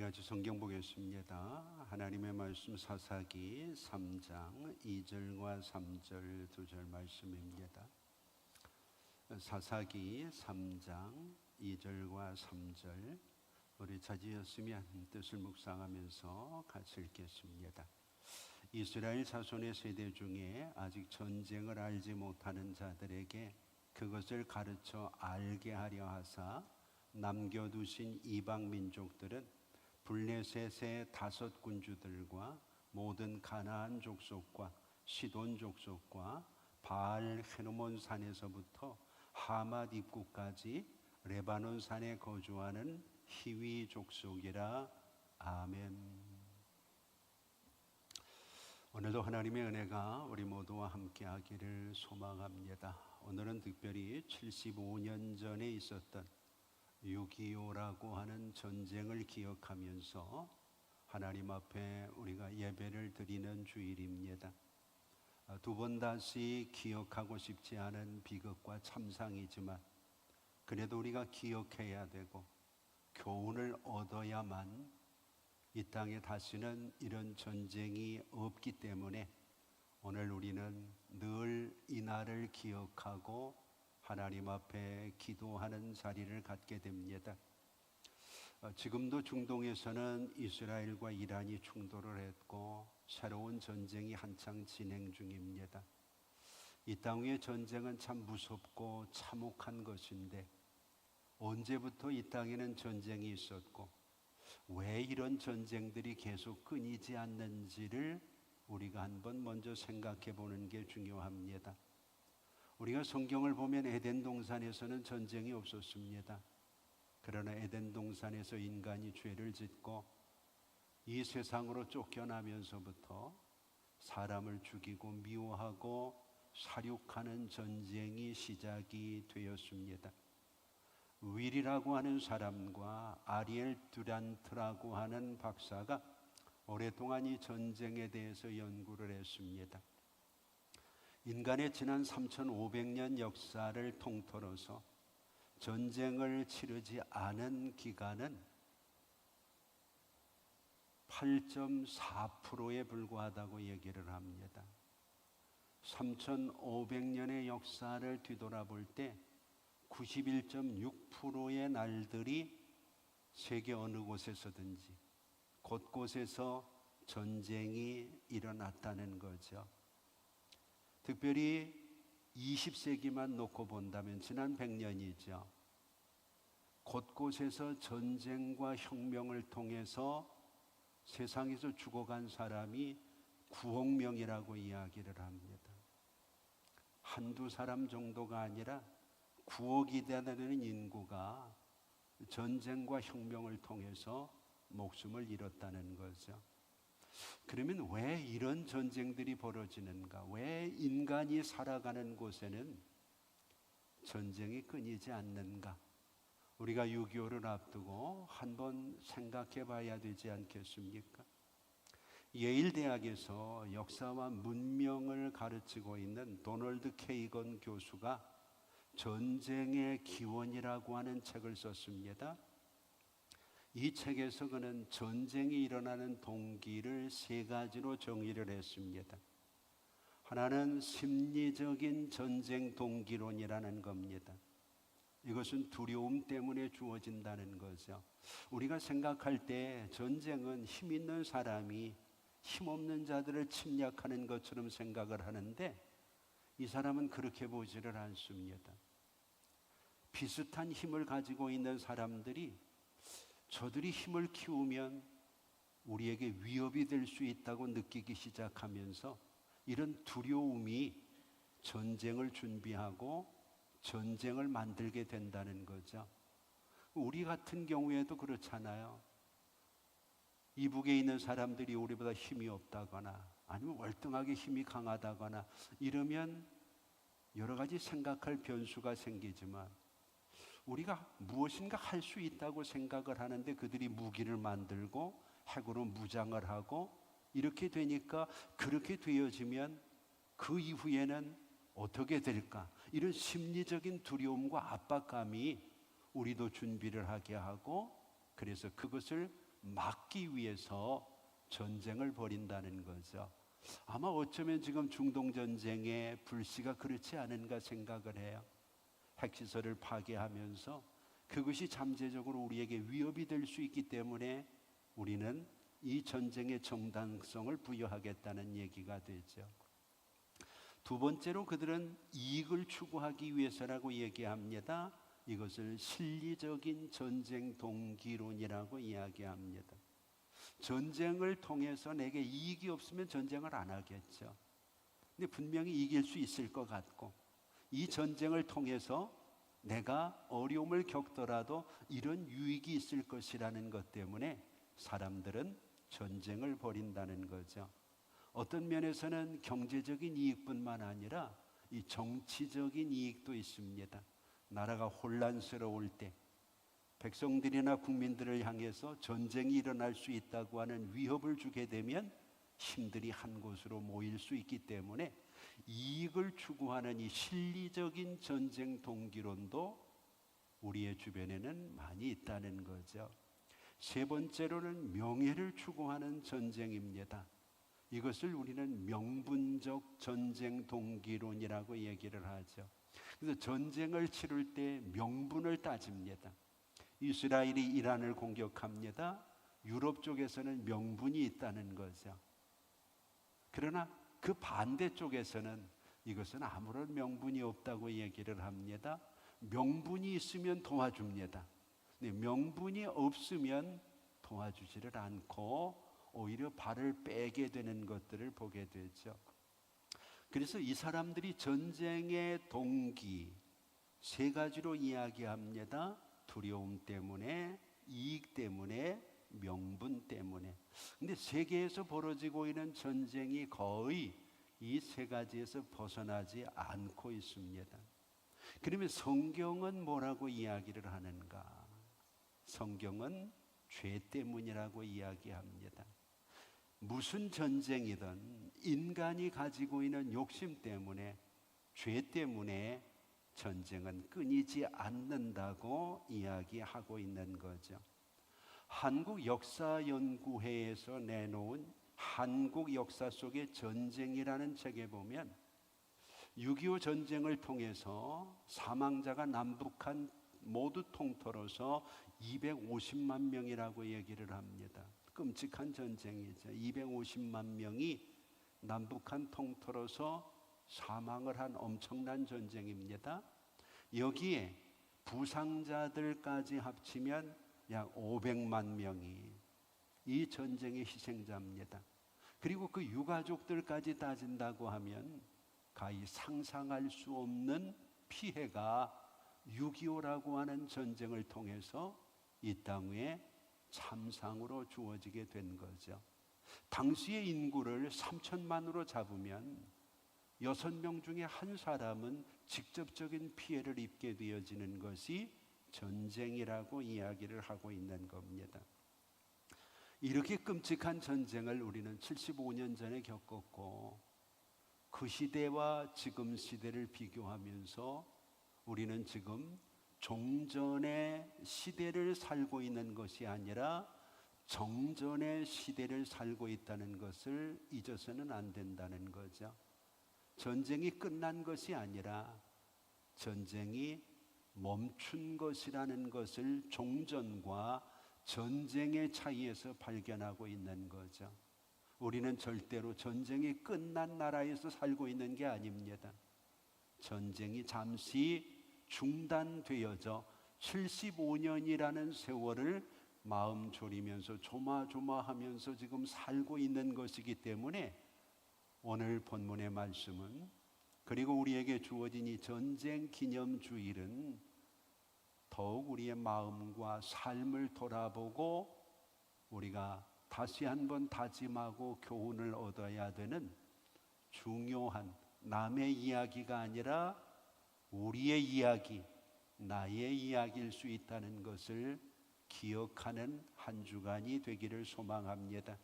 같이 성경 보겠습니다. 하나님의 말씀 사사기 3장 2절과 3절 두 절 말씀입니다. 사사기 3장 2절과 3절 우리 자지였으면 뜻을 묵상하면서 같이 읽겠습니다. 이스라엘 자손의 세대 중에 아직 전쟁을 알지 못하는 자들에게 그것을 가르쳐 알게 하려 하사 남겨두신 이방 민족들은 블레셋의 5 군주들과 모든 가나안 족속과 시돈 족속과 바알 헤르몬 산에서부터 하맛 입구까지 레바논 산에 거주하는 히위 족속이라. 아멘. 오늘도 하나님의 은혜가 우리 모두와 함께 하기를 소망합니다. 오늘은 특별히 75년 전에 있었던 6.25라고 하는 전쟁을 기억하면서 하나님 앞에 우리가 예배를 드리는 주일입니다. 두 번 다시 기억하고 싶지 않은 비극과 참상이지만 그래도 우리가 기억해야 되고 교훈을 얻어야만 이 땅에 다시는 이런 전쟁이 없기 때문에 오늘 우리는 늘 이날을 기억하고 하나님 앞에 기도하는 자리를 갖게 됩니다. 지금도 중동에서는 이스라엘과 이란이 충돌을 했고 새로운 전쟁이 한창 진행 중입니다. 이 땅의 전쟁은 참 무섭고 참혹한 것인데 언제부터 이 땅에는 전쟁이 있었고 왜 이런 전쟁들이 계속 끊이지 않는지를 우리가 한번 먼저 생각해 보는 게 중요합니다. 우리가 성경을 보면 에덴 동산에서는 전쟁이 없었습니다. 그러나 에덴 동산에서 인간이 죄를 짓고 이 세상으로 쫓겨나면서부터 사람을 죽이고 미워하고 살육하는 전쟁이 시작이 되었습니다. 윌이라고 하는 사람과 아리엘 듀란트라고 하는 박사가 오랫동안 이 전쟁에 대해서 연구를 했습니다. 인간의 지난 3,500년 역사를 통틀어서 전쟁을 치르지 않은 기간은 8.4%에 불과하다고 얘기를 합니다. 3,500년의 역사를 뒤돌아볼 때 91.6%의 날들이 세계 어느 곳에서든지 곳곳에서 전쟁이 일어났다는 거죠. 특별히 20세기만 놓고 본다면 지난 100년이죠. 곳곳에서 전쟁과 혁명을 통해서 세상에서 죽어간 사람이 9억 명이라고 이야기를 합니다. 한두 사람 정도가 아니라 9억이 되는 인구가 전쟁과 혁명을 통해서 목숨을 잃었다는 거죠. 그러면 왜 이런 전쟁들이 벌어지는가? 왜 인간이 살아가는 곳에는 전쟁이 끊이지 않는가? 우리가 6.25를 앞두고 한번 생각해 봐야 되지 않겠습니까? 예일대학에서 역사와 문명을 가르치고 있는 도널드 케이건 교수가 전쟁의 기원이라고 하는 책을 썼습니다. 이 책에서 그는 전쟁이 일어나는 동기를 3가지로 정의를 했습니다. 하나는 심리적인 전쟁 동기론이라는 겁니다. 이것은 두려움 때문에 주어진다는 거죠. 우리가 생각할 때 전쟁은 힘 있는 사람이 힘없는 자들을 침략하는 것처럼 생각을 하는데 이 사람은 그렇게 보지를 않습니다. 비슷한 힘을 가지고 있는 사람들이 저들이 힘을 키우면 우리에게 위협이 될 수 있다고 느끼기 시작하면서 이런 두려움이 전쟁을 준비하고 전쟁을 만들게 된다는 거죠. 우리 같은 경우에도 그렇잖아요. 이북에 있는 사람들이 우리보다 힘이 없다거나 아니면 월등하게 힘이 강하다거나 이러면 여러 가지 생각할 변수가 생기지만 우리가 무엇인가 할 수 있다고 생각을 하는데 그들이 무기를 만들고 핵으로 무장을 하고 이렇게 되니까 그렇게 되어지면 그 이후에는 어떻게 될까? 이런 심리적인 두려움과 압박감이 우리도 준비를 하게 하고 그래서 그것을 막기 위해서 전쟁을 벌인다는 거죠. 아마 어쩌면 지금 중동전쟁의 불씨가 그렇지 않은가 생각을 해요. 핵시설을 파괴하면서 그것이 잠재적으로 우리에게 위협이 될 수 있기 때문에 우리는 이 전쟁의 정당성을 부여하겠다는 얘기가 되죠. 두 번째로 그들은 이익을 추구하기 위해서라고 얘기합니다. 이것을 실리적인 전쟁 동기론이라고 이야기합니다. 전쟁을 통해서 내게 이익이 없으면 전쟁을 안 하겠죠. 근데 분명히 이길 수 있을 것 같고, 이 전쟁을 통해서 내가 어려움을 겪더라도 이런 유익이 있을 것이라는 것 때문에 사람들은 전쟁을 벌인다는 거죠. 어떤 면에서는 경제적인 이익뿐만 아니라 이 정치적인 이익도 있습니다. 나라가 혼란스러울 때 백성들이나 국민들을 향해서 전쟁이 일어날 수 있다고 하는 위협을 주게 되면 힘들이 한 곳으로 모일 수 있기 때문에 이익을 추구하는 이 실리적인 전쟁 동기론도 우리의 주변에는 많이 있다는 거죠. 세 번째로는 명예를 추구하는 전쟁입니다. 이것을 우리는 명분적 전쟁 동기론이라고 얘기를 하죠. 그래서 전쟁을 치를 때 명분을 따집니다. 이스라엘이 이란을 공격합니다. 유럽 쪽에서는 명분이 있다는 거죠. 그러나 그 반대쪽에서는 이것은 아무런 명분이 없다고 얘기를 합니다. 명분이 있으면 도와줍니다. 명분이 없으면 도와주지를 않고 오히려 발을 빼게 되는 것들을 보게 되죠. 그래서 이 사람들이 전쟁의 동기 세 가지로 이야기합니다. 두려움 때문에, 이익 때문에, 명분 때문에. 근데 세계에서 벌어지고 있는 전쟁이 거의 이 세 가지에서 벗어나지 않고 있습니다. 그러면 성경은 뭐라고 이야기를 하는가? 성경은 죄 때문이라고 이야기합니다. 무슨 전쟁이든 인간이 가지고 있는 욕심 때문에, 죄 때문에 전쟁은 끊이지 않는다고 이야기하고 있는 거죠. 한국역사연구회에서 내놓은 한국 역사 속의 전쟁이라는 책에 보면 6.25 전쟁을 통해서 사망자가 남북한 모두 통틀어서 250만 명이라고 얘기를 합니다. 끔찍한 전쟁이죠. 250만 명이 남북한 통틀어서 사망을 한 엄청난 전쟁입니다. 여기에 부상자들까지 합치면 약 500만 명이 이 전쟁의 희생자입니다. 그리고 그 유가족들까지 따진다고 하면 가히 상상할 수 없는 피해가 6.25라고 하는 전쟁을 통해서 이 땅 위에 참상으로 주어지게 된 거죠. 당시의 인구를 3천만으로 잡으면 6명 중에 한 사람은 직접적인 피해를 입게 되어지는 것이 전쟁이라고 이야기를 하고 있는 겁니다. 이렇게 끔찍한 전쟁을 우리는 75년 전에 겪었고, 그 시대와 지금 시대를 비교하면서 우리는 지금 종전의 시대를 살고 있는 것이 아니라 정전의 시대를 살고 있다는 것을 잊어서는 안 된다는 거죠. 전쟁이 끝난 것이 아니라 전쟁이 멈춘 것이라는 것을 종전과 전쟁의 차이에서 발견하고 있는 거죠. 우리는 절대로 전쟁이 끝난 나라에서 살고 있는 게 아닙니다. 전쟁이 잠시 중단되어져 75년이라는 세월을 마음 졸이면서 조마조마하면서 지금 살고 있는 것이기 때문에 오늘 본문의 말씀은, 그리고 우리에게 주어진 이 전쟁 기념 주일은 더욱 우리의 마음과 삶을 돌아보고 우리가 다시 한번 다짐하고 교훈을 얻어야 되는 중요한, 남의 이야기가 아니라 우리의 이야기, 나의 이야기일 수 있다는 것을 기억하는 한 주간이 되기를 소망합니다.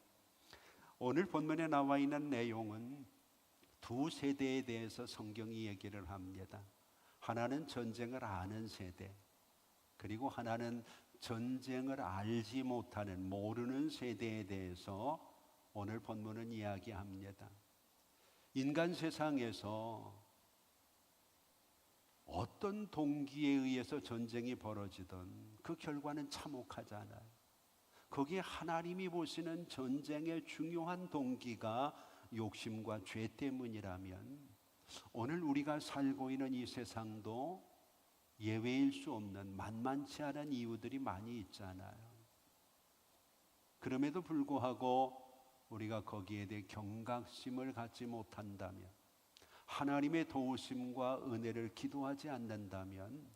오늘 본문에 나와 있는 내용은 두 세대에 대해서 성경이 얘기를 합니다. 하나는 전쟁을 아는 세대, 그리고 하나는 전쟁을 알지 못하는, 모르는 세대에 대해서 오늘 본문은 이야기합니다. 인간 세상에서 어떤 동기에 의해서 전쟁이 벌어지든 그 결과는 참혹하잖아요. 거기에 하나님이 보시는 전쟁의 중요한 동기가 욕심과 죄 때문이라면 오늘 우리가 살고 있는 이 세상도 예외일 수 없는 만만치 않은 이유들이 많이 있잖아요. 그럼에도 불구하고 우리가 거기에 대해 경각심을 갖지 못한다면, 하나님의 도우심과 은혜를 기도하지 않는다면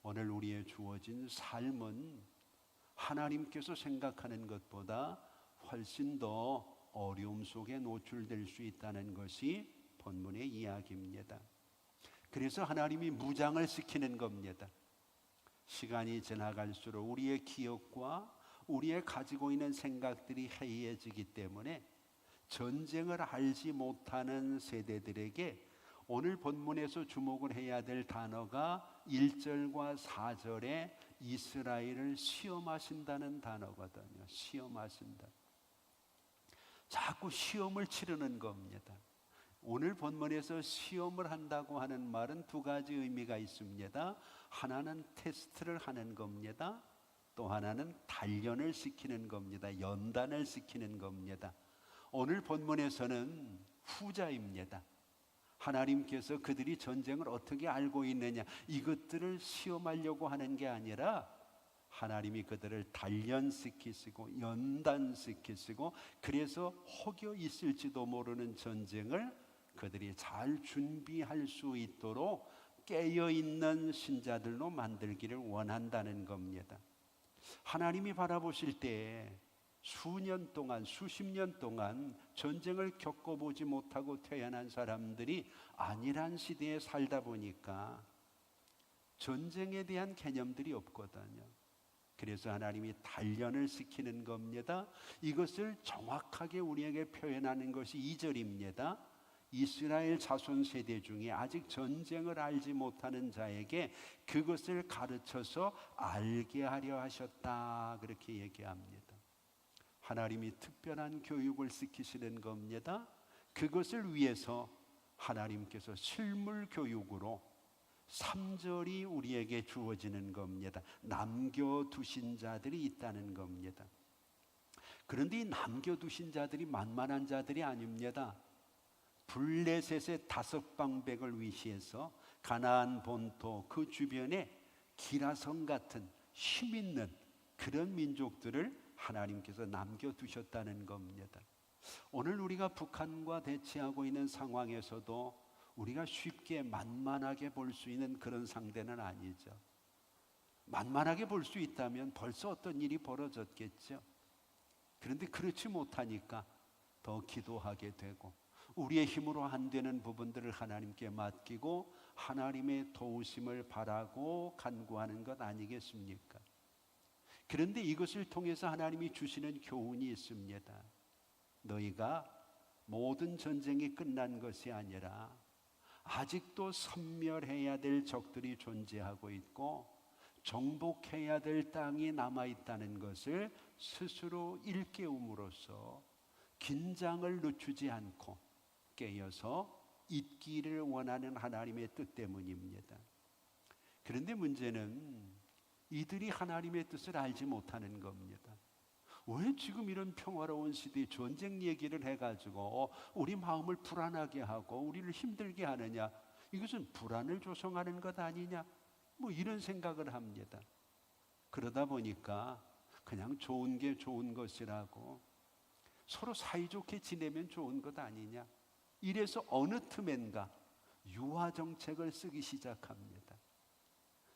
오늘 우리의 주어진 삶은 하나님께서 생각하는 것보다 훨씬 더 어려움 속에 노출될 수 있다는 것이 본문의 이야기입니다. 그래서 하나님이 무장을 시키는 겁니다. 시간이 지나갈수록 우리의 기억과 우리의 가지고 있는 생각들이 해이해지기 때문에 전쟁을 알지 못하는 세대들에게 오늘 본문에서 주목을 해야 될 단어가 1절과 4절에 이스라엘을 시험하신다는 단어거든요. 시험하신다. 자꾸 시험을 치르는 겁니다. 오늘 본문에서 시험을 한다고 하는 말은 두 가지 의미가 있습니다. 하나는 테스트를 하는 겁니다. 또 하나는 단련을 시키는 겁니다. 연단을 시키는 겁니다. 오늘 본문에서는 후자입니다. 하나님께서 그들이 전쟁을 어떻게 알고 있느냐, 이것들을 시험하려고 하는 게 아니라 하나님이 그들을 단련시키시고 연단시키시고, 그래서 혹여 있을지도 모르는 전쟁을 그들이 잘 준비할 수 있도록 깨어있는 신자들로 만들기를 원한다는 겁니다. 하나님이 바라보실 때 수년 동안, 수십 년 동안 전쟁을 겪어보지 못하고 태어난 사람들이 아니란 시대에 살다 보니까 전쟁에 대한 개념들이 없거든요. 그래서 하나님이 단련을 시키는 겁니다. 이것을 정확하게 우리에게 표현하는 것이 2절입니다. 이스라엘 자손 세대 중에 아직 전쟁을 알지 못하는 자에게 그것을 가르쳐서 알게 하려 하셨다, 그렇게 얘기합니다. 하나님이 특별한 교육을 시키시는 겁니다. 그것을 위해서 하나님께서 실물 교육으로 3절이 우리에게 주어지는 겁니다. 남겨두신 자들이 있다는 겁니다. 그런데 이 남겨두신 자들이 만만한 자들이 아닙니다. 블레셋의 5방백을 위시해서 가나안 본토 그 주변에 기라성 같은 힘있는 그런 민족들을 하나님께서 남겨두셨다는 겁니다. 오늘 우리가 북한과 대치하고 있는 상황에서도 우리가 쉽게 만만하게 볼 수 있는 그런 상대는 아니죠. 만만하게 볼 수 있다면 벌써 어떤 일이 벌어졌겠죠. 그런데 그렇지 못하니까 더 기도하게 되고, 우리의 힘으로 안 되는 부분들을 하나님께 맡기고 하나님의 도우심을 바라고 간구하는 것 아니겠습니까? 그런데 이것을 통해서 하나님이 주시는 교훈이 있습니다. 너희가 모든 전쟁이 끝난 것이 아니라 아직도 섬멸해야 될 적들이 존재하고 있고 정복해야 될 땅이 남아있다는 것을 스스로 일깨움으로써 긴장을 늦추지 않고 깨어서 있기를 원하는 하나님의 뜻 때문입니다. 그런데 문제는 이들이 하나님의 뜻을 알지 못하는 겁니다. 왜 지금 이런 평화로운 시대에 전쟁 얘기를 해가지고 우리 마음을 불안하게 하고 우리를 힘들게 하느냐, 이것은 불안을 조성하는 것 아니냐, 뭐 이런 생각을 합니다. 그러다 보니까 그냥 좋은 게 좋은 것이라고, 서로 사이좋게 지내면 좋은 것 아니냐, 이래서 어느 틈엔가 유화 정책을 쓰기 시작합니다.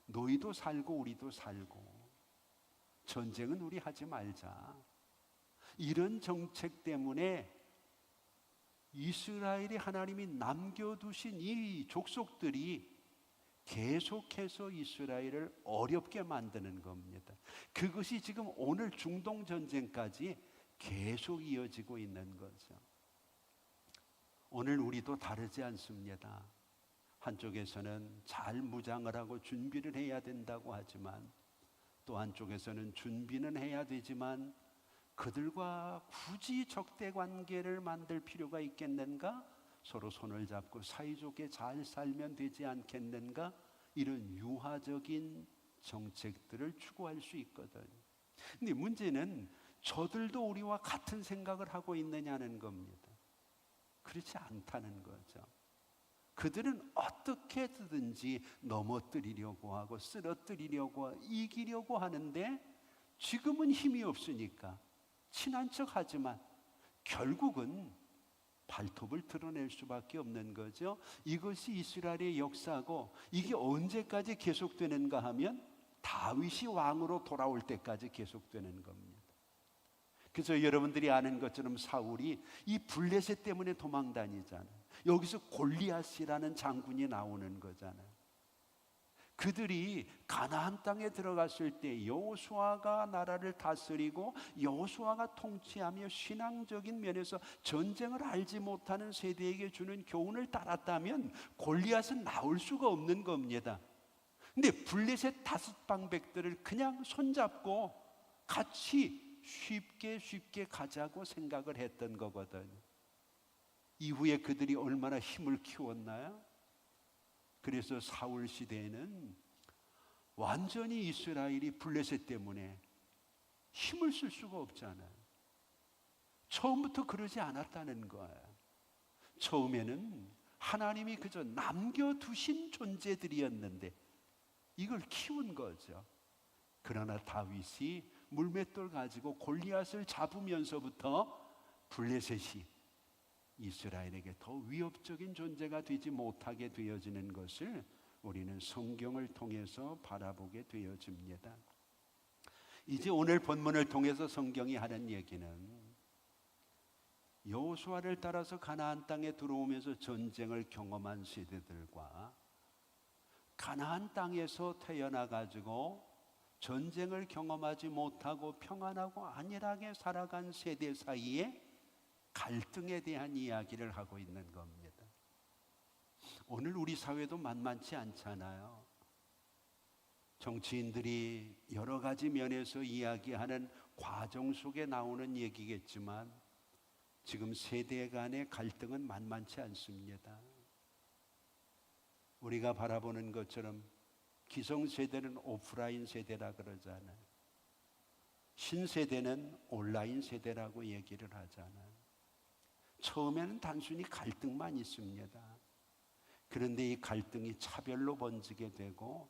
너희도 살고 우리도 살고 전쟁은 우리 하지 말자. 이런 정책 때문에 이스라엘이 하나님이 남겨두신 이 족속들이 계속해서 이스라엘을 어렵게 만드는 겁니다. 그것이 지금 오늘 중동 전쟁까지 계속 이어지고 있는 거죠. 오늘 우리도 다르지 않습니다. 한쪽에서는 잘 무장을 하고 준비를 해야 된다고 하지만 또 한쪽에서는 준비는 해야 되지만 그들과 굳이 적대 관계를 만들 필요가 있겠는가? 서로 손을 잡고 사이좋게 잘 살면 되지 않겠는가? 이런 유화적인 정책들을 추구할 수 있거든. 근데 문제는 저들도 우리와 같은 생각을 하고 있느냐는 겁니다. 그렇지 않다는 거죠. 그들은 어떻게든지 넘어뜨리려고 하고 쓰러뜨리려고 하고 이기려고 하는데 지금은 힘이 없으니까 친한 척하지만 결국은 발톱을 드러낼 수밖에 없는 거죠. 이것이 이스라엘의 역사고 이게 언제까지 계속되는가 하면 다윗이 왕으로 돌아올 때까지 계속되는 겁니다. 그래서 여러분들이 아는 것처럼 사울이 이 블레셋 때문에 도망 다니잖아요. 여기서 골리앗이라는 장군이 나오는 거잖아요. 그들이 가나안 땅에 들어갔을 때 여호수아가 나라를 다스리고 여호수아가 통치하며 신앙적인 면에서 전쟁을 알지 못하는 세대에게 주는 교훈을 따랐다면 골리앗은 나올 수가 없는 겁니다. 근데 블레셋 다섯 방백들을 그냥 손잡고 같이 쉽게 가자고 생각을 했던 거거든. 이후에 그들이 얼마나 힘을 키웠나요? 그래서 사울 시대에는 완전히 이스라엘이 블레셋 때문에 힘을 쓸 수가 없잖아요. 처음부터 그러지 않았다는 거예요. 처음에는 하나님이 그저 남겨두신 존재들이었는데 이걸 키운 거죠. 그러나 다윗이 물맷돌 가지고 골리앗을 잡으면서부터 블레셋이 이스라엘에게 더 위협적인 존재가 되지 못하게 되어지는 것을 우리는 성경을 통해서 바라보게 되어집니다. 이제 오늘 본문을 통해서 성경이 하는 얘기는 여호수아를 따라서 가나안 땅에 들어오면서 전쟁을 경험한 세대들과 가나안 땅에서 태어나 가지고 전쟁을 경험하지 못하고 평안하고 안일하게 살아간 세대 사이에 갈등에 대한 이야기를 하고 있는 겁니다. 오늘 우리 사회도 만만치 않잖아요. 정치인들이 여러 가지 면에서 이야기하는 과정 속에 나오는 얘기겠지만 지금 세대 간의 갈등은 만만치 않습니다. 우리가 바라보는 것처럼 기성세대는 오프라인 세대라 그러잖아요. 신세대는 온라인 세대라고 얘기를 하잖아요. 처음에는 단순히 갈등만 있습니다. 그런데 이 갈등이 차별로 번지게 되고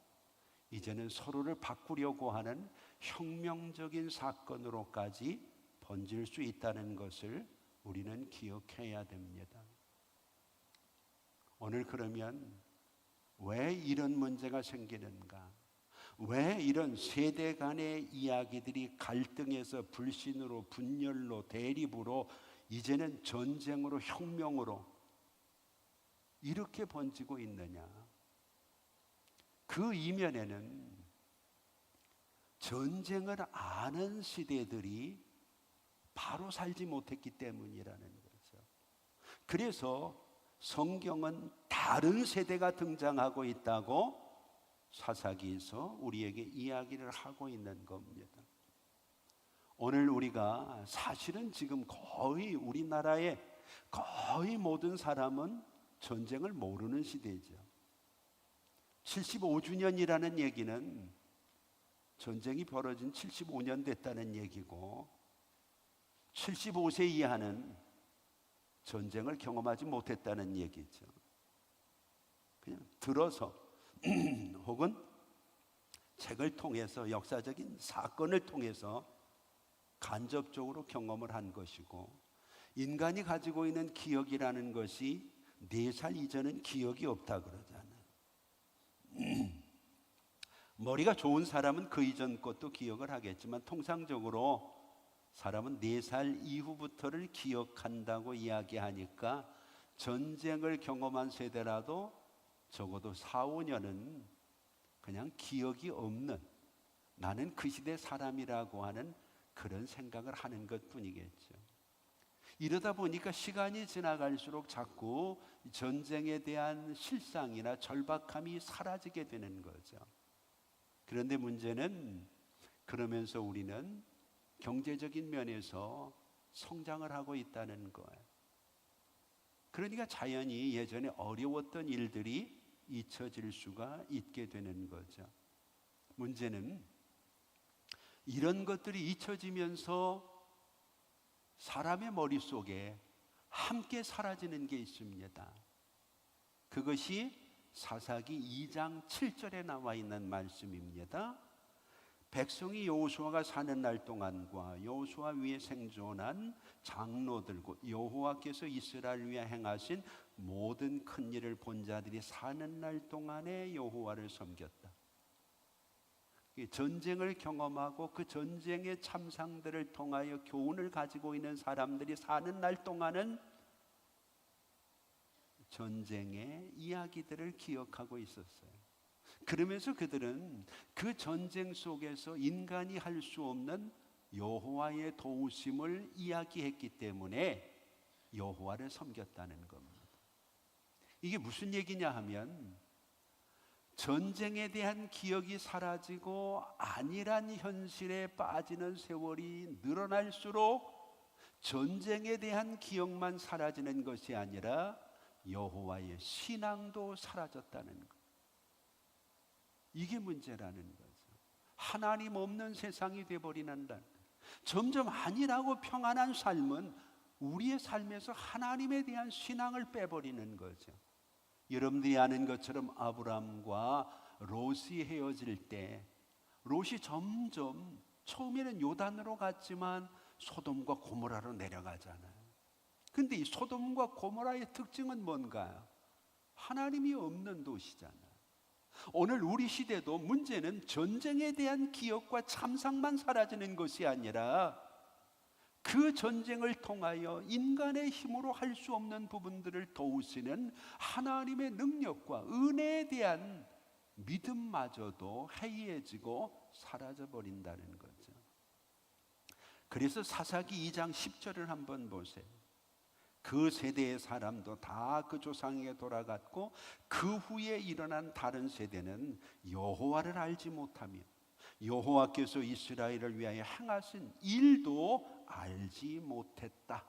이제는 서로를 바꾸려고 하는 혁명적인 사건으로까지 번질 수 있다는 것을 우리는 기억해야 됩니다. 오늘 그러면 왜 이런 문제가 생기는가? 왜 이런 세대 간의 이야기들이 갈등에서 불신으로, 분열로, 대립으로, 이제는 전쟁으로, 혁명으로 이렇게 번지고 있느냐? 그 이면에는 전쟁을 아는 시대들이 바로 살지 못했기 때문이라는 거죠. 그래서 성경은 다른 세대가 등장하고 있다고 사사기에서 우리에게 이야기를 하고 있는 겁니다. 오늘 우리가 사실은 지금 거의 우리나라의 거의 모든 사람은 전쟁을 모르는 시대죠. 75주년이라는 얘기는 전쟁이 벌어진 75년 됐다는 얘기고 75세 이하는 전쟁을 경험하지 못했다는 얘기죠. 그냥 들어서 혹은 책을 통해서 역사적인 사건을 통해서 간접적으로 경험을 한 것이고 인간이 가지고 있는 기억이라는 것이 4살 이전은 기억이 없다 그러잖아요. 머리가 좋은 사람은 그 이전 것도 기억을 하겠지만 통상적으로 사람은 4살 이후부터를 기억한다고 이야기하니까 전쟁을 경험한 세대라도 적어도 4, 5년은 그냥 기억이 없는 나는 그 시대 사람이라고 하는 그런 생각을 하는 것뿐이겠죠. 이러다 보니까 시간이 지나갈수록 자꾸 전쟁에 대한 실상이나 절박함이 사라지게 되는 거죠. 그런데 문제는 그러면서 우리는 경제적인 면에서 성장을 하고 있다는 거예요. 그러니까 자연히 예전에 어려웠던 일들이 잊혀질 수가 있게 되는 거죠. 문제는 이런 것들이 잊혀지면서 사람의 머릿속에 함께 사라지는 게 있습니다. 그것이 사사기 2장 7절에 나와 있는 말씀입니다. 백성이 여호수아가 사는 날 동안과 여호수아 위에 생존한 장로들 곧 여호와께서 이스라엘 위에 행하신 모든 큰 일을 본 자들이 사는 날 동안에 여호와를 섬겼다. 전쟁을 경험하고 그 전쟁의 참상들을 통하여 교훈을 가지고 있는 사람들이 사는 날 동안은 전쟁의 이야기들을 기억하고 있었어요. 그러면서 그들은 그 전쟁 속에서 인간이 할 수 없는 여호와의 도우심을 이야기했기 때문에 여호와를 섬겼다는 겁니다. 이게 무슨 얘기냐 하면 전쟁에 대한 기억이 사라지고 안일한 현실에 빠지는 세월이 늘어날수록 전쟁에 대한 기억만 사라지는 것이 아니라 여호와의 신앙도 사라졌다는 것. 이게 문제라는 거죠. 하나님 없는 세상이 되어버리는다. 점점 안일하고 평안한 삶은 우리의 삶에서 하나님에 대한 신앙을 빼버리는 거죠. 여러분들이 아는 것처럼 아브람과 롯이 헤어질 때 롯이 점점 처음에는 요단으로 갔지만 소돔과 고모라로 내려가잖아요. 근데 이 소돔과 고모라의 특징은 뭔가요? 하나님이 없는 도시잖아요. 오늘 우리 시대도 문제는 전쟁에 대한 기억과 참상만 사라지는 것이 아니라 그 전쟁을 통하여 인간의 힘으로 할 수 없는 부분들을 도우시는 하나님의 능력과 은혜에 대한 믿음마저도 해이해지고 사라져버린다는 거죠. 그래서 사사기 2장 10절을 한번 보세요. 그 세대의 사람도 다 그 조상에게 돌아갔고 그 후에 일어난 다른 세대는 여호와를 알지 못하며 여호와께서 이스라엘을 위하여 행하신 일도 알지 못했다.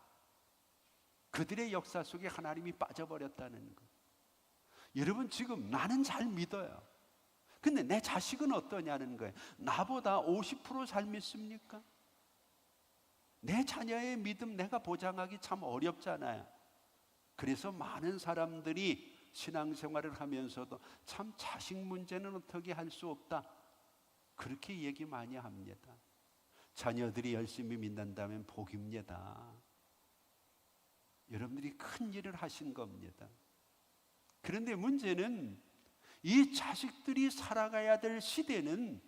그들의 역사 속에 하나님이 빠져버렸다는 것. 여러분 지금 나는 잘 믿어요. 근데 내 자식은 어떠냐는 거예요. 나보다 50% 잘 믿습니까? 내 자녀의 믿음 내가 보장하기 참 어렵잖아요. 그래서 많은 사람들이 신앙생활을 하면서도 참 자식 문제는 어떻게 할 수 없다, 그렇게 얘기 많이 합니다. 자녀들이 열심히 믿는다면 복입니다. 여러분들이 큰 일을 하신 겁니다. 그런데 문제는 이 자식들이 살아가야 될 시대는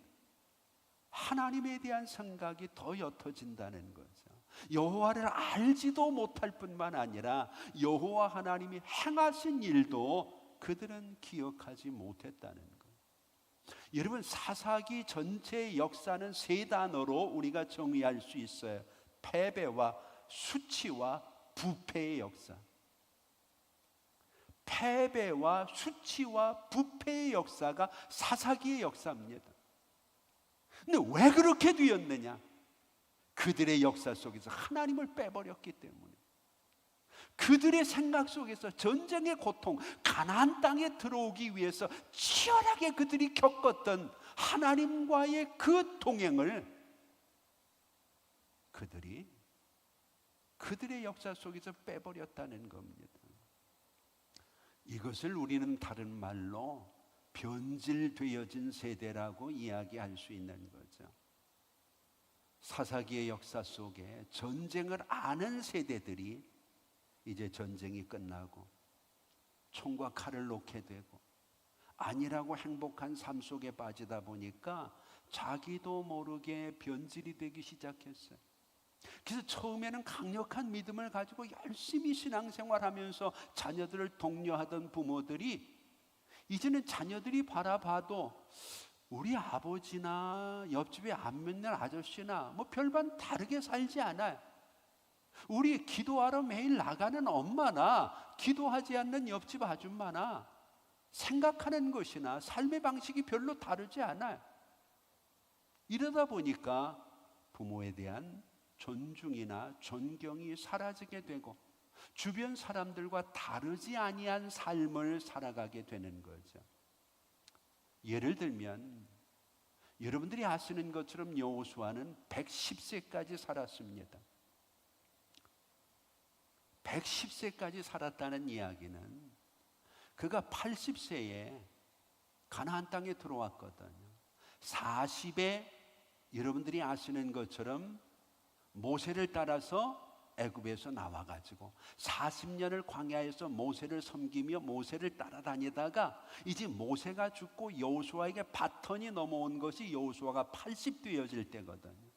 하나님에 대한 생각이 더 옅어진다는 거죠. 여호와를 알지도 못할 뿐만 아니라 여호와 하나님이 행하신 일도 그들은 기억하지 못했다는 거예요. 여러분 사사기 전체의 역사는 세 단어로 우리가 정의할 수 있어요. 패배와 수치와 부패의 역사. 패배와 수치와 부패의 역사가 사사기의 역사입니다. 근데 왜 그렇게 되었느냐? 그들의 역사 속에서 하나님을 빼버렸기 때문에, 그들의 생각 속에서 전쟁의 고통, 가나안 땅에 들어오기 위해서 치열하게 그들이 겪었던 하나님과의 그 동행을 그들의 역사 속에서 빼버렸다는 겁니다. 이것을 우리는 다른 말로 변질되어진 세대라고 이야기할 수 있는 거죠. 사사기의 역사 속에 전쟁을 아는 세대들이 이제 전쟁이 끝나고 총과 칼을 놓게 되고 안일하고 행복한 삶 속에 빠지다 보니까 자기도 모르게 변질이 되기 시작했어요. 그래서 처음에는 강력한 믿음을 가지고 열심히 신앙생활하면서 자녀들을 독려하던 부모들이 이제는 자녀들이 바라봐도 우리 아버지나 옆집에 안 믿는 아저씨나 뭐 별반 다르게 살지 않아요. 우리 기도하러 매일 나가는 엄마나 기도하지 않는 옆집 아줌마나 생각하는 것이나 삶의 방식이 별로 다르지 않아요. 이러다 보니까 부모에 대한 존중이나 존경이 사라지게 되고 주변 사람들과 다르지 아니한 삶을 살아가게 되는 거죠. 예를 들면 여러분들이 아시는 것처럼 여호수아는 110세까지 살았습니다. 110세까지 살았다는 이야기는 그가 80세에 가나안 땅에 들어왔거든요. 40에 여러분들이 아시는 것처럼 모세를 따라서 애굽에서 나와가지고 40년을 광야에서 모세를 섬기며 모세를 따라다니다가 이제 모세가 죽고 여호수아에게 바톤이 넘어온 것이 여호수아가 80 되어질 때거든요.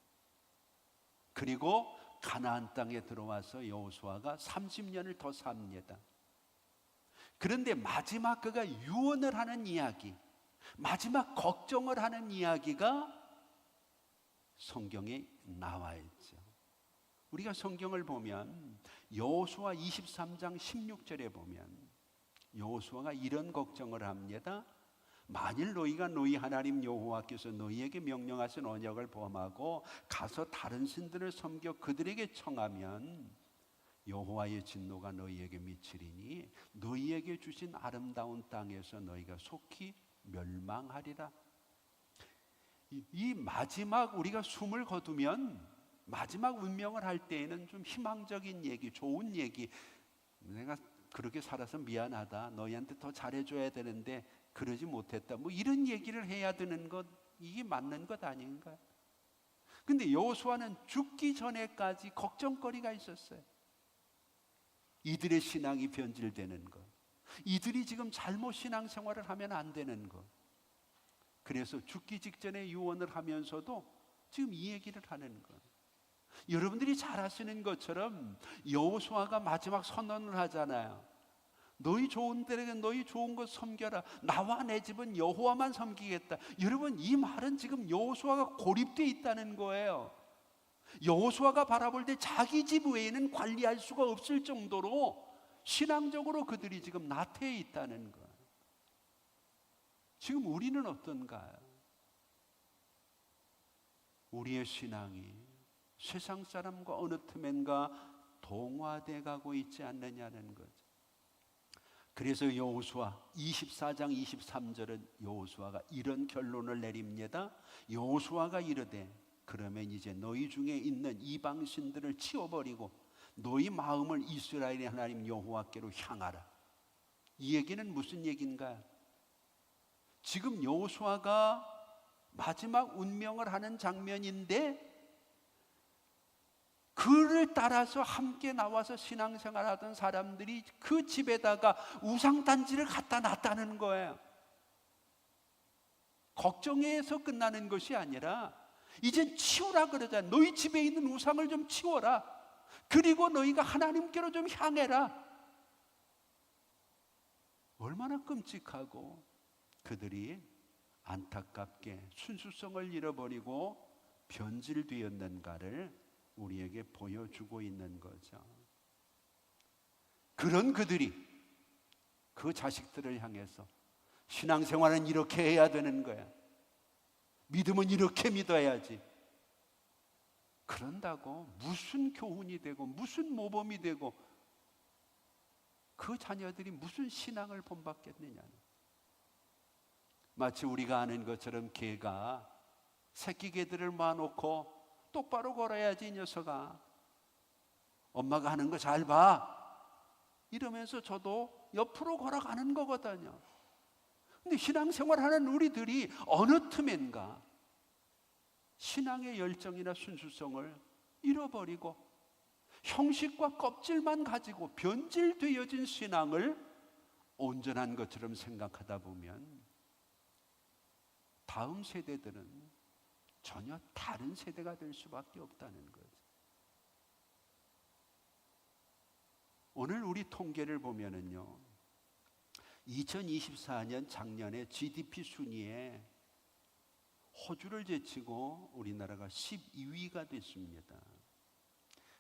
그리고 가나안 땅에 들어와서 여호수아가 30년을 더 삽니다. 그런데 마지막 그가 유언을 하는 이야기, 마지막 걱정을 하는 이야기가 성경에 나와 있죠. 우리가 성경을 보면 여호수아 23장 16절에 보면 여호수아가 이런 걱정을 합니다. 만일 너희가 너희 하나님 여호와께서 너희에게 명령하신 언약을 범하고 가서 다른 신들을 섬겨 그들에게 청하면 여호와의 진노가 너희에게 미치리니 너희에게 주신 아름다운 땅에서 너희가 속히 멸망하리라. 이 마지막 우리가 숨을 거두면 마지막 운명을 할 때에는 좀 희망적인 얘기, 좋은 얘기, 내가 그렇게 살아서 미안하다, 너희한테 더 잘해줘야 되는데 그러지 못했다, 뭐 이런 얘기를 해야 되는 것, 이게 맞는 것 아닌가? 근데 여호수아는 죽기 전에까지 걱정거리가 있었어요. 이들의 신앙이 변질되는 것, 이들이 지금 잘못 신앙생활을 하면 안 되는 것. 그래서 죽기 직전에 유언을 하면서도 지금 이 얘기를 하는 것. 여러분들이 잘 아시는 것처럼 여호수아가 마지막 선언을 하잖아요. 너희 좋은 데에 너희 좋은 것 섬겨라. 나와 내 집은 여호와만 섬기겠다. 여러분, 이 말은 지금 여호수아가 고립되어 있다는 거예요. 여호수아가 바라볼 때 자기 집 외에는 관리할 수가 없을 정도로 신앙적으로 그들이 지금 나태해 있다는 거예요. 지금 우리는 어떤가요? 우리의 신앙이 세상 사람과 어느 틈엔가 동화돼 가고 있지 않느냐는 거죠. 그래서 여호수아 24장 23절은 여호수아가 이런 결론을 내립니다. 여호수아가 이르되 그러면 이제 너희 중에 있는 이방 신들을 치워버리고 너희 마음을 이스라엘의 하나님 여호와께로 향하라. 이 얘기는 무슨 얘기인가요? 지금 여호수아가 마지막 운명을 하는 장면인데 그를 따라서 함께 나와서 신앙생활하던 사람들이 그 집에다가 우상단지를 갖다 놨다는 거예요. 걱정해서 끝나는 것이 아니라 이젠 치우라 그러잖아. 너희 집에 있는 우상을 좀 치워라. 그리고 너희가 하나님께로 좀 향해라. 얼마나 끔찍하고 그들이 안타깝게 순수성을 잃어버리고 변질되었는가를 우리에게 보여주고 있는 거죠. 그런 그들이 그 자식들을 향해서 신앙생활은 이렇게 해야 되는 거야. 믿음은 이렇게 믿어야지. 그런다고 무슨 교훈이 되고 무슨 모범이 되고 그 자녀들이 무슨 신앙을 본받겠느냐. 마치 우리가 아는 것처럼 개가 새끼 개들을 모아놓고 똑바로 걸어야지 이 녀석아. 엄마가 하는 거 잘 봐. 이러면서 저도 옆으로 걸어가는 거거든요. 근데 신앙생활하는 우리들이 어느 틈엔가 신앙의 열정이나 순수성을 잃어버리고 형식과 껍질만 가지고 변질되어진 신앙을 온전한 것처럼 생각하다 보면 다음 세대들은 전혀 다른 세대가 될 수밖에 없다는 거죠. 오늘 우리 통계를 보면은요, 2024년 작년에 GDP 순위에 호주를 제치고 우리나라가 12위가 됐습니다.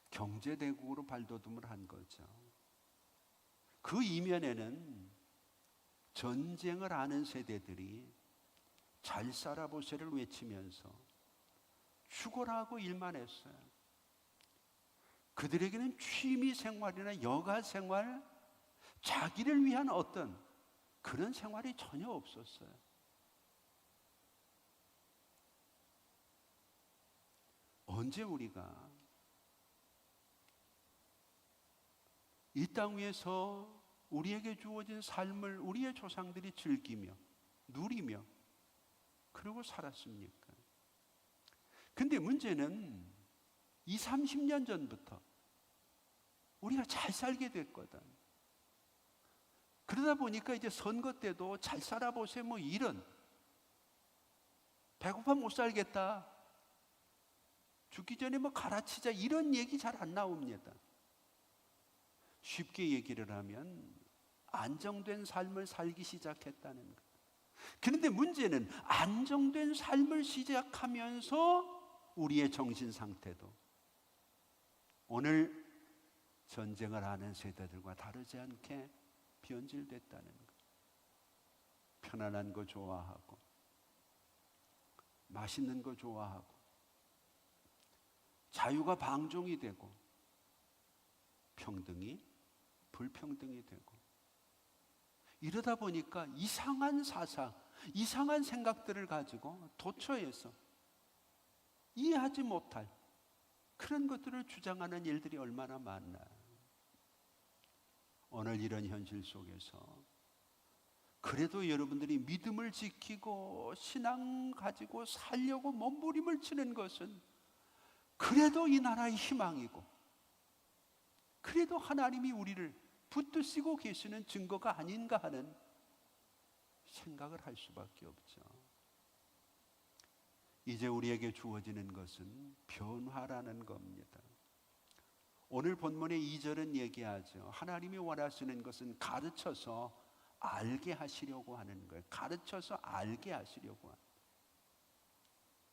경제대국으로 발돋움을 한 거죠. 그 이면에는 전쟁을 아는 세대들이 잘 살아보세를 외치면서 죽어라고 일만 했어요. 그들에게는 취미 생활이나 여가 생활, 자기를 위한 어떤 그런 생활이 전혀 없었어요. 언제 우리가 이 땅 위에서 우리에게 주어진 삶을 우리의 조상들이 즐기며 누리며 그러고 살았습니까? 근데 문제는 20, 30년 전부터 우리가 잘 살게 됐거든. 그러다 보니까 이제 선거 때도 잘 살아보세요 뭐 이런, 배고파 못 살겠다, 죽기 전에 뭐 갈아치자, 이런 얘기 잘 안 나옵니다. 쉽게 얘기를 하면 안정된 삶을 살기 시작했다는 것. 그런데 문제는 안정된 삶을 시작하면서 우리의 정신 상태도 오늘 전쟁을 하는 세대들과 다르지 않게 변질됐다는 것. 편안한 거 좋아하고 맛있는 거 좋아하고 자유가 방종이 되고 평등이 불평등이 되고, 이러다 보니까 이상한 사상, 이상한 생각들을 가지고 도처에서 이해하지 못할 그런 것들을 주장하는 일들이 얼마나 많나. 오늘 이런 현실 속에서 그래도 여러분들이 믿음을 지키고 신앙 가지고 살려고 몸부림을 치는 것은 그래도 이 나라의 희망이고, 그래도 하나님이 우리를 붙드시고 계시는 증거가 아닌가 하는 생각을 할 수밖에 없죠. 이제 우리에게 주어지는 것은 변화라는 겁니다. 오늘 본문의 2절은 얘기하죠. 하나님이 원하시는 것은 가르쳐서 알게 하시려고 하는 거예요. 가르쳐서 알게 하시려고 하는.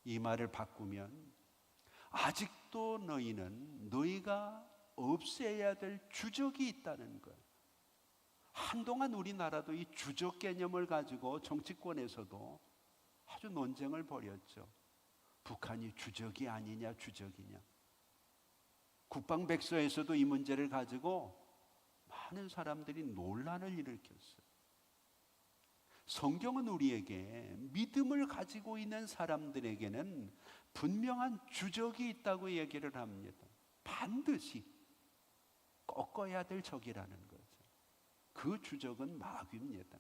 이 말을 바꾸면 아직도 너희는 너희가 없애야 될 주적이 있다는 거예요. 한동안 우리나라도 이 주적 개념을 가지고 정치권에서도 아주 논쟁을 벌였죠. 북한이 주적이 아니냐 주적이냐. 국방백서에서도 이 문제를 가지고 많은 사람들이 논란을 일으켰어요. 성경은 우리에게 믿음을 가지고 있는 사람들에게는 분명한 주적이 있다고 얘기를 합니다. 반드시 꺾어야 될 적이라는 거죠. 그 주적은 마귀입니다.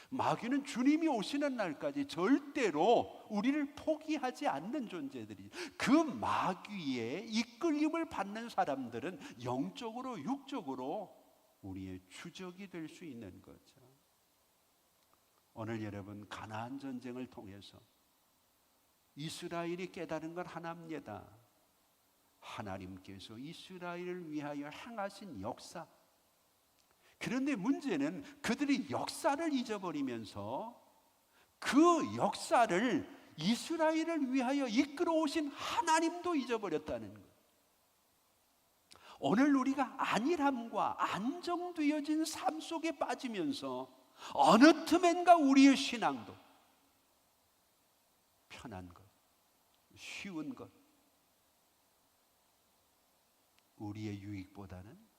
마귀는 주님이 오시는 날까지 절대로 우리를 포기하지 않는 존재들이죠. 그 마귀의 이끌림을 받는 사람들은 영적으로 육적으로 우리의 주적이 될 수 있는 거죠. 오늘 여러분, 가나안 전쟁을 통해서 이스라엘이 깨달은 건 하나입니다. 하나님께서 이스라엘을 위하여 행하신 역사. 그런데 문제는 그들이 역사를 잊어버리면서 그 역사를 이스라엘을 위하여 이끌어 오신 하나님도 잊어버렸다는 거예요. 오늘 우리가 안일함과 안정되어진 삶 속에 빠지면서 어느 틈엔가 우리의 신앙도 편한 것, 쉬운 것, 우리의 유익보다는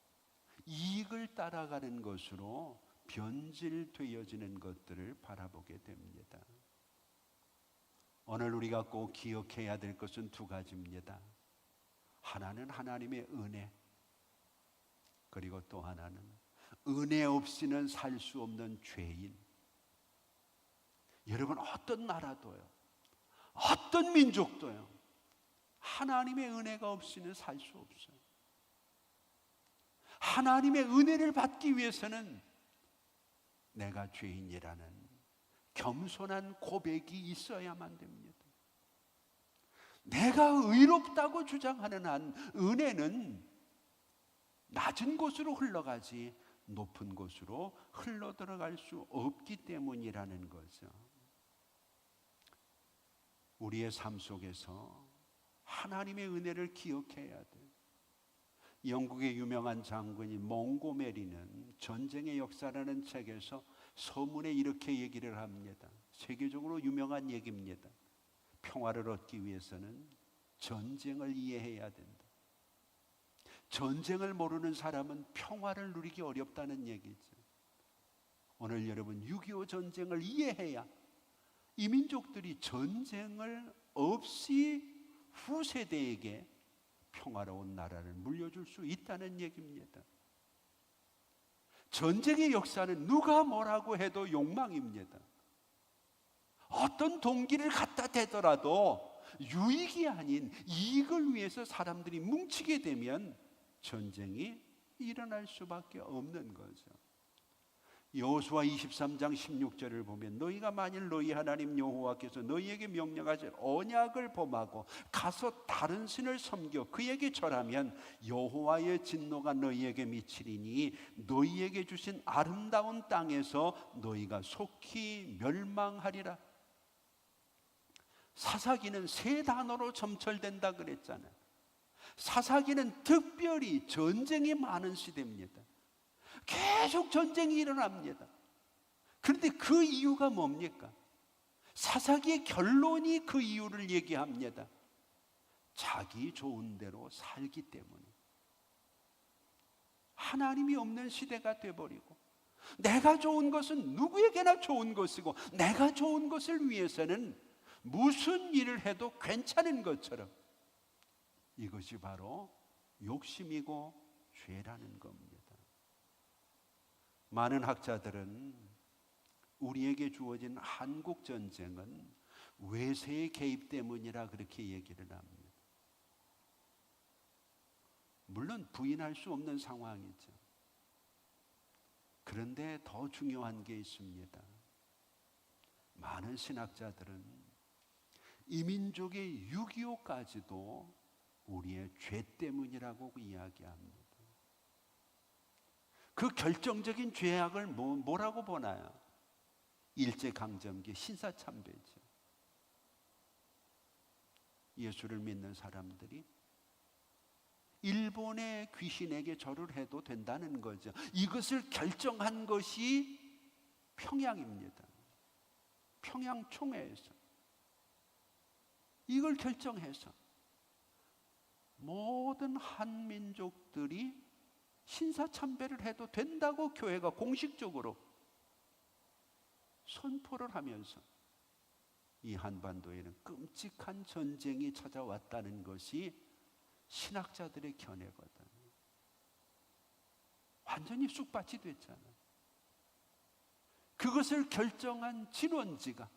이익을 따라가는 것으로 변질되어지는 것들을 바라보게 됩니다. 오늘 우리가 꼭 기억해야 될 것은 두 가지입니다. 하나는 하나님의 은혜, 그리고 또 하나는 은혜 없이는 살 수 없는 죄인. 여러분, 어떤 나라도요, 어떤 민족도요, 하나님의 은혜가 없이는 살 수 없어요. 하나님의 은혜를 받기 위해서는 내가 죄인이라는 겸손한 고백이 있어야만 됩니다. 내가 의롭다고 주장하는 한 은혜는 낮은 곳으로 흘러가지 높은 곳으로 흘러들어갈 수 없기 때문이라는 거죠. 우리의 삶 속에서 하나님의 은혜를 기억해야 돼요. 영국의 유명한 장군인 몽고메리는 전쟁의 역사라는 책에서 서문에 이렇게 얘기를 합니다. 세계적으로 유명한 얘기입니다. 평화를 얻기 위해서는 전쟁을 이해해야 된다. 전쟁을 모르는 사람은 평화를 누리기 어렵다는 얘기죠. 오늘 여러분 6.25 전쟁을 이해해야 이 민족들이 전쟁을 없이 후세대에게 평화로운 나라를 물려줄 수 있다는 얘기입니다. 전쟁의 역사는 누가 뭐라고 해도 욕망입니다. 어떤 동기를 갖다 대더라도 유익이 아닌 이익을 위해서 사람들이 뭉치게 되면 전쟁이 일어날 수밖에 없는 거죠. 여호수아 23장 16절을 보면 너희가 만일 너희 하나님 여호와께서 너희에게 명령하신 언약을 범하고 가서 다른 신을 섬겨 그에게 절하면 여호와의 진노가 너희에게 미치리니 너희에게 주신 아름다운 땅에서 너희가 속히 멸망하리라. 사사기는 세 단어로 점철된다 그랬잖아요. 사사기는 특별히 전쟁이 많은 시대입니다. 계속 전쟁이 일어납니다. 그런데 그 이유가 뭡니까? 사사기의 결론이 그 이유를 얘기합니다. 자기 좋은 대로 살기 때문에. 하나님이 없는 시대가 되어버리고 내가 좋은 것은 누구에게나 좋은 것이고 내가 좋은 것을 위해서는 무슨 일을 해도 괜찮은 것처럼, 이것이 바로 욕심이고 죄라는 겁니다. 많은 학자들은 우리에게 주어진 한국 전쟁은 외세의 개입 때문이라 그렇게 얘기를 합니다. 물론 부인할 수 없는 상황이죠. 그런데 더 중요한 게 있습니다. 많은 신학자들은 이민족의 6.25까지도 우리의 죄 때문이라고 이야기합니다. 그 결정적인 죄악을 뭐라고 보나요? 일제강점기 신사참배죠. 예수를 믿는 사람들이 일본의 귀신에게 절을 해도 된다는 거죠. 이것을 결정한 것이 평양입니다. 평양총회에서 이걸 결정해서 모든 한민족들이 신사참배를 해도 된다고 교회가 공식적으로 선포를 하면서 이 한반도에는 끔찍한 전쟁이 찾아왔다는 것이 신학자들의 견해거든. 완전히 쑥밭이 됐잖아요. 그것을 결정한 진원지가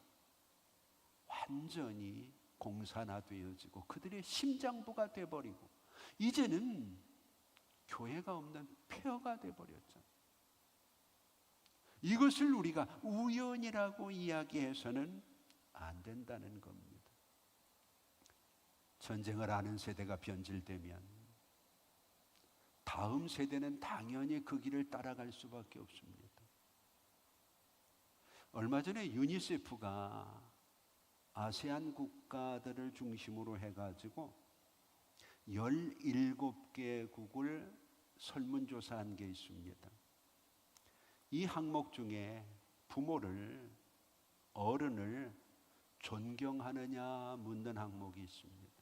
완전히 공산화되어지고 그들의 심장부가 돼버리고 이제는 교회가 없는 폐허가 돼버렸죠. 이것을 우리가 우연이라고 이야기해서는 안 된다는 겁니다. 전쟁을 아는 세대가 변질되면 다음 세대는 당연히 그 길을 따라갈 수밖에 없습니다. 얼마 전에 유니세프가 아세안 국가들을 중심으로 해가지고 17개국을 설문조사한 게 있습니다. 이 항목 중에 부모를, 어른을 존경하느냐 묻는 항목이 있습니다.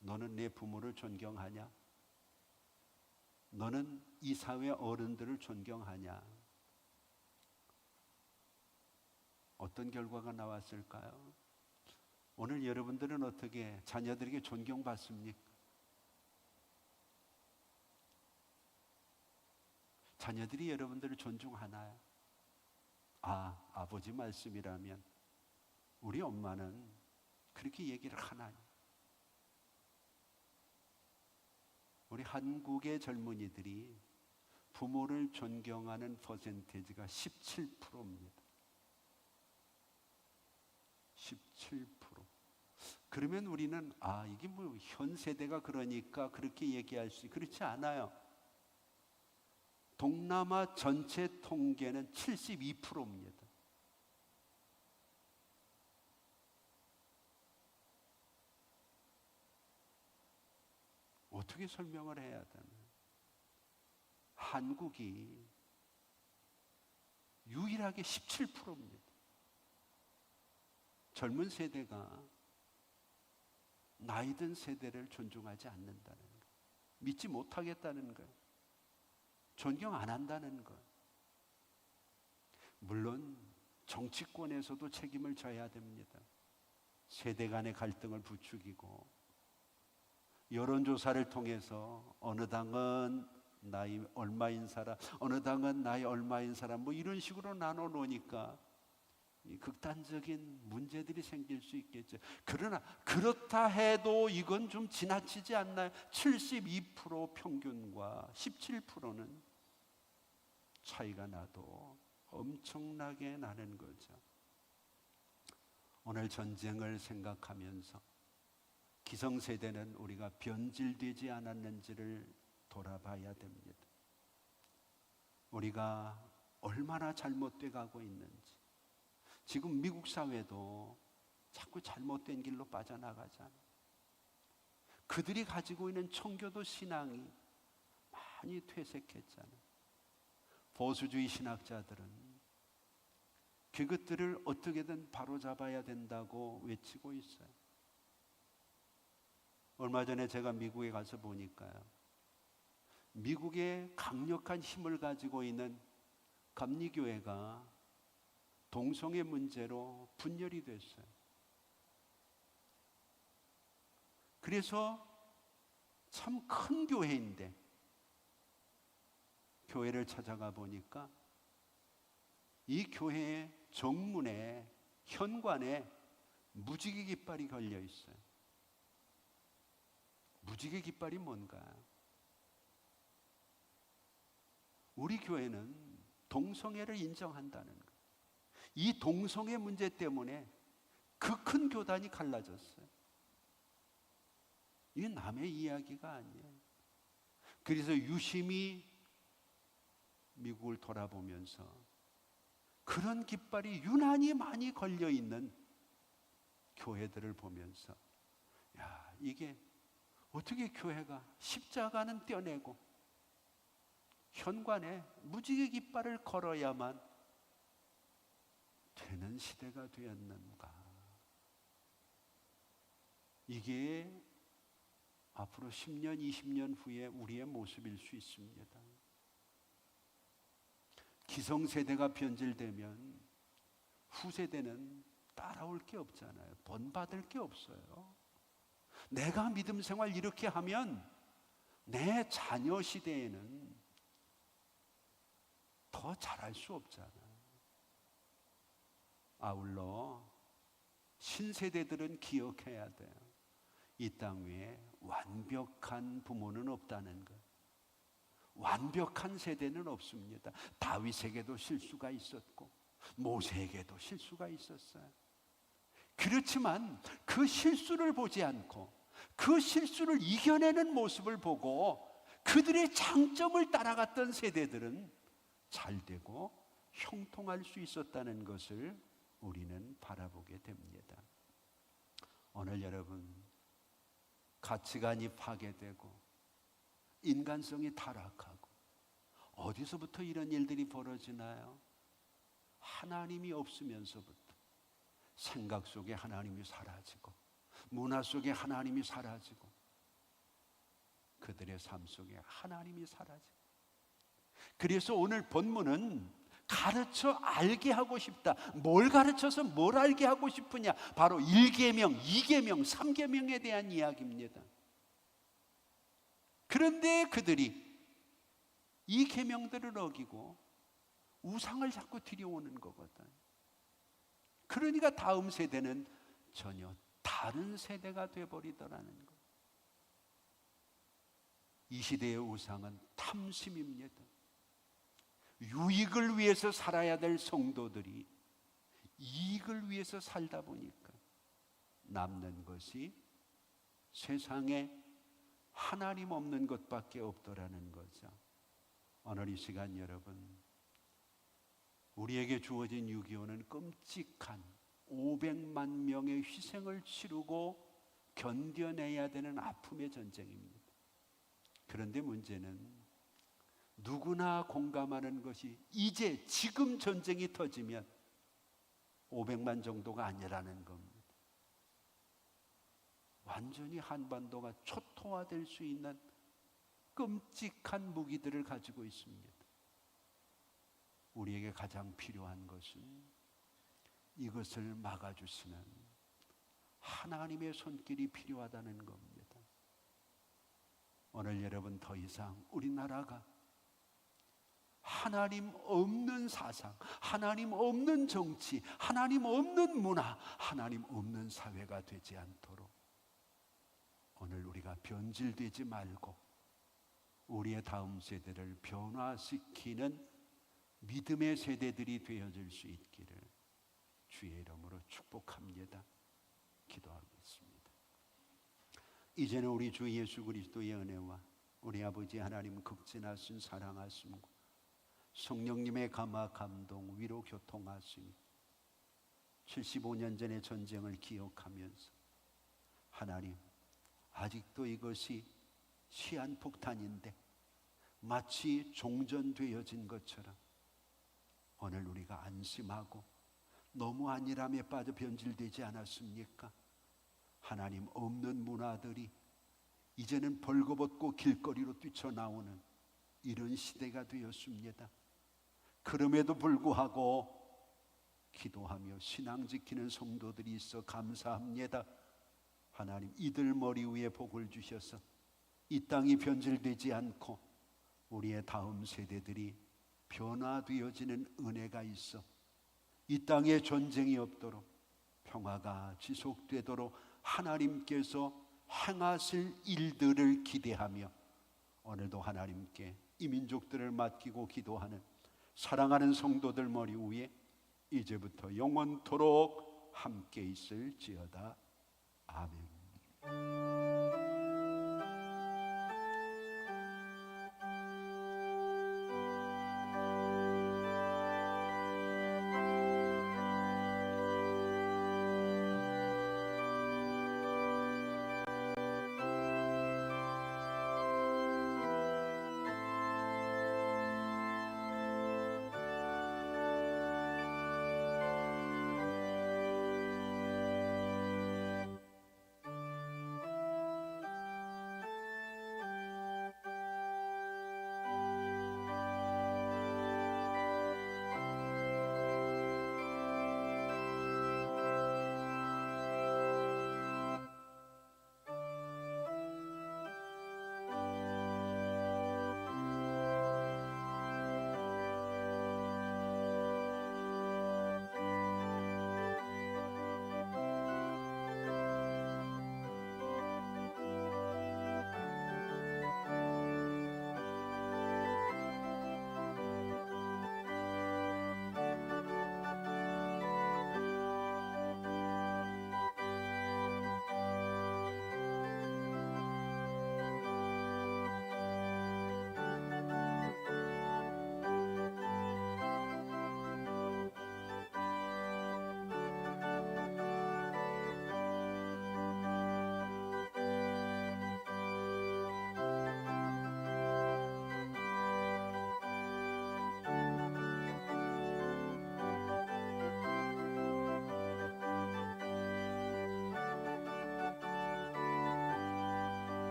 너는 내 부모를 존경하냐? 너는 이 사회 어른들을 존경하냐? 어떤 결과가 나왔을까요? 오늘 여러분들은 어떻게 자녀들에게 존경받습니까? 자녀들이 여러분들을 존중하나요? 아버지 말씀이라면 우리 엄마는 그렇게 얘기를 하나요? 우리 한국의 젊은이들이 부모를 존경하는 퍼센테이지가 17%입니다. 17%. 그러면 우리는 이게 뭐 현 세대가 그러니까 그렇게 얘기할 수, 그렇지 않아요. 동남아 전체 통계는 72%입니다. 어떻게 설명을 해야 되나요? 한국이 유일하게 17%입니다. 젊은 세대가 나이 든 세대를 존중하지 않는다는 거예요. 믿지 못하겠다는 거예요. 존경 안 한다는 거예요. 물론 정치권에서도 책임을 져야 됩니다. 세대 간의 갈등을 부추기고 여론조사를 통해서 어느 당은 나이 얼마인 사람, 어느 당은 나이 얼마인 사람, 뭐 이런 식으로 나눠 놓으니까 극단적인 문제들이 생길 수 있겠죠. 그러나 그렇다 해도 이건 좀 지나치지 않나요? 72% 평균과 17%는 차이가 나도 엄청나게 나는 거죠. 오늘 전쟁을 생각하면서 기성세대는 우리가 변질되지 않았는지를 돌아봐야 됩니다. 우리가 얼마나 잘못돼 가고 있는지. 지금 미국 사회도 자꾸 잘못된 길로 빠져나가잖아요. 그들이 가지고 있는 청교도 신앙이 많이 퇴색했잖아요. 보수주의 신학자들은 그것들을 어떻게든 바로잡아야 된다고 외치고 있어요. 얼마 전에 제가 미국에 가서 보니까요, 미국의 강력한 힘을 가지고 있는 감리교회가 동성애 문제로 분열이 됐어요. 그래서 참 큰 교회인데 교회를 찾아가 보니까 이 교회의 정문에 현관에 무지개 깃발이 걸려 있어요. 무지개 깃발이 뭔가요? 우리 교회는 동성애를 인정한다는 거예요. 이 동성애 문제 때문에 그 큰 교단이 갈라졌어요. 이게 남의 이야기가 아니에요. 그래서 유심히 미국을 돌아보면서 그런 깃발이 유난히 많이 걸려 있는 교회들을 보면서, 야, 이게 어떻게 교회가 십자가는 떼어내고 현관에 무지개 깃발을 걸어야만 되는 시대가 되었는가. 이게 앞으로 10년, 20년 후에 우리의 모습일 수 있습니다. 기성세대가 변질되면 후세대는 따라올 게 없잖아요. 본받을 게 없어요. 내가 믿음 생활 이렇게 하면 내 자녀 시대에는 더 잘할 수 없잖아요. 아울러 신세대들은 기억해야 돼요. 이 땅 위에 완벽한 부모는 없다는 것. 완벽한 세대는 없습니다. 다윗에게도 실수가 있었고 모세에게도 실수가 있었어요. 그렇지만 그 실수를 보지 않고 그 실수를 이겨내는 모습을 보고 그들의 장점을 따라갔던 세대들은 잘되고 형통할 수 있었다는 것을 우리는 바라보게 됩니다. 오늘 여러분, 가치관이 파괴되고 인간성이 타락하고 어디서부터 이런 일들이 벌어지나요? 하나님이 없으면서부터 생각 속에 하나님이 사라지고 문화 속에 하나님이 사라지고 그들의 삶 속에 하나님이 사라지고. 그래서 오늘 본문은 가르쳐 알게 하고 싶다. 뭘 가르쳐서 뭘 알게 하고 싶으냐? 바로 1계명, 2계명, 3계명에 대한 이야기입니다. 그런데 그들이 이 계명들을 어기고 우상을 자꾸 들여오는 거거든. 그러니까 다음 세대는 전혀 다른 세대가 되어버리더라는 거. 이 시대의 우상은 탐심입니다. 유익을 위해서 살아야 될 성도들이 이익을 위해서 살다 보니까 남는 것이 세상에 하나님 없는 것밖에 없더라는 거죠. 오늘 이 시간 여러분, 우리에게 주어진 6.25는 끔찍한 500만 명의 희생을 치르고 견뎌내야 되는 아픔의 전쟁입니다. 그런데 문제는 누구나 공감하는 것이 이제 지금 전쟁이 터지면 500만 정도가 아니라는 겁니다. 완전히 한반도가 초토화될 수 있는 끔찍한 무기들을 가지고 있습니다. 우리에게 가장 필요한 것은 이것을 막아주시는 하나님의 손길이 필요하다는 겁니다. 오늘 여러분, 더 이상 우리나라가 하나님 없는 사상, 하나님 없는 정치, 하나님 없는 문화, 하나님 없는 사회가 되지 않도록 오늘 우리가 변질되지 말고 우리의 다음 세대를 변화시키는 믿음의 세대들이 되어질 수 있기를 주의 이름으로 축복합니다. 기도하겠습니다. 이제는 우리 주 예수 그리스도의 은혜와 우리 아버지 하나님 극진하신 사랑하심과 성령님의 감화 감동 위로 교통하심이 75년 전의 전쟁을 기억하면서 하나님, 아직도 이것이 시한폭탄인데 마치 종전되어진 것처럼 오늘 우리가 안심하고 너무 안일함에 빠져 변질되지 않았습니까? 하나님 없는 문화들이 이제는 벌거벗고 길거리로 뛰쳐나오는 이런 시대가 되었습니다. 그럼에도 불구하고 기도하며 신앙 지키는 성도들이 있어 감사합니다. 하나님, 이들 머리 위에 복을 주셔서 이 땅이 변질되지 않고 우리의 다음 세대들이 변화되어지는 은혜가 있어 이 땅에 전쟁이 없도록 평화가 지속되도록 하나님께서 행하실 일들을 기대하며 오늘도 하나님께 이 민족들을 맡기고 기도하는 사랑하는 성도들 머리 위에 이제부터 영원토록 함께 있을지어다. 아멘.